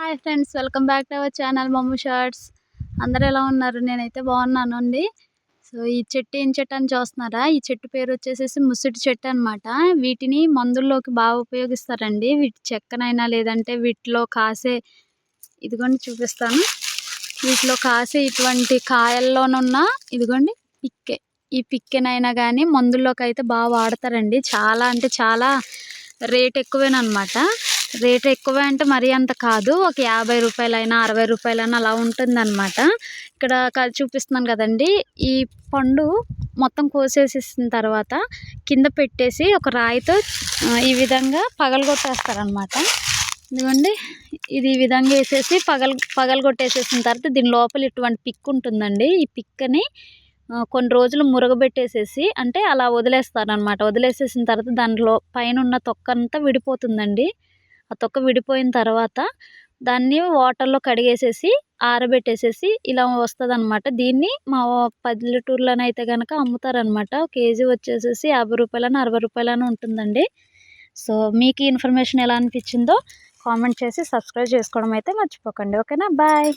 Hi friends, welcome back to our channel మమ్ము shorts. అందరూ ఎలా ఉన్నారు? నేనైతే బాగున్నానండి. సో ఈ చెట్టు ఏం చెట్టు అని చూస్తున్నారా? ఈ చెట్టు పేరు వచ్చేసేసి ముసిటి చెట్టు అనమాట. వీటిని మందుల్లోకి బాగా ఉపయోగిస్తారండి. వీటి చెక్కనైనా లేదంటే వీటిలో కాసే ఇదిగోండి చూపిస్తాను. వీటిలో కాసే ఇటువంటి కాయల్లోనున్న ఇదిగోండి పిక్కె. ఈ పిక్కెనైనా కానీ మందుల్లోకి అయితే బాగా వాడతారండి. చాలా అంటే చాలా రేట్ ఎక్కువేనమాట. రేట్ ఎక్కువే అంటే మరీ అంత కాదు. ఒక 50 రూపాయలైనా 60 రూపాయలైనా అలా ఉంటుందన్నమాట. ఇక్కడ చూపిస్తున్నాను కదండి. ఈ పండు మొత్తం కోసేసిన తర్వాత కింద పెట్టేసి ఒక రాయితో ఈ విధంగా పగలగొట్టేస్తారనమాట. ఇదిగోండి ఇది ఈ విధంగా వేసేసి పగలగొట్టేసేసిన తర్వాత దీని లోపల ఇటువంటి పిక్ ఉంటుందండి. ఈ పిక్కని కొన్ని రోజులు మురగబెట్టేసేసి అంటే అలా వదిలేస్తారనమాట. వదిలేసేసిన తర్వాత దాంట్లో పైన ఉన్న తొక్క అంతా విడిపోతుందండి. ఆ తొక్క విడిపోయిన తర్వాత దాన్ని వాటర్లో కడిగేసేసి ఆరబెట్టేసేసి ఇలా వస్తుందన్నమాట. దీన్ని మా పల్లెటూరులోనైతే కనుక అమ్ముతారనమాట. కేజీ వచ్చేసేసి 50 రూపాయలని 60 రూపాయలని ఉంటుందండి. సో మీకు ఈ ఇన్ఫర్మేషన్ ఎలా అనిపించిందో కామెంట్ చేసి సబ్స్క్రైబ్ చేసుకోవడం అయితే మర్చిపోకండి. ఓకేనా? బాయ్.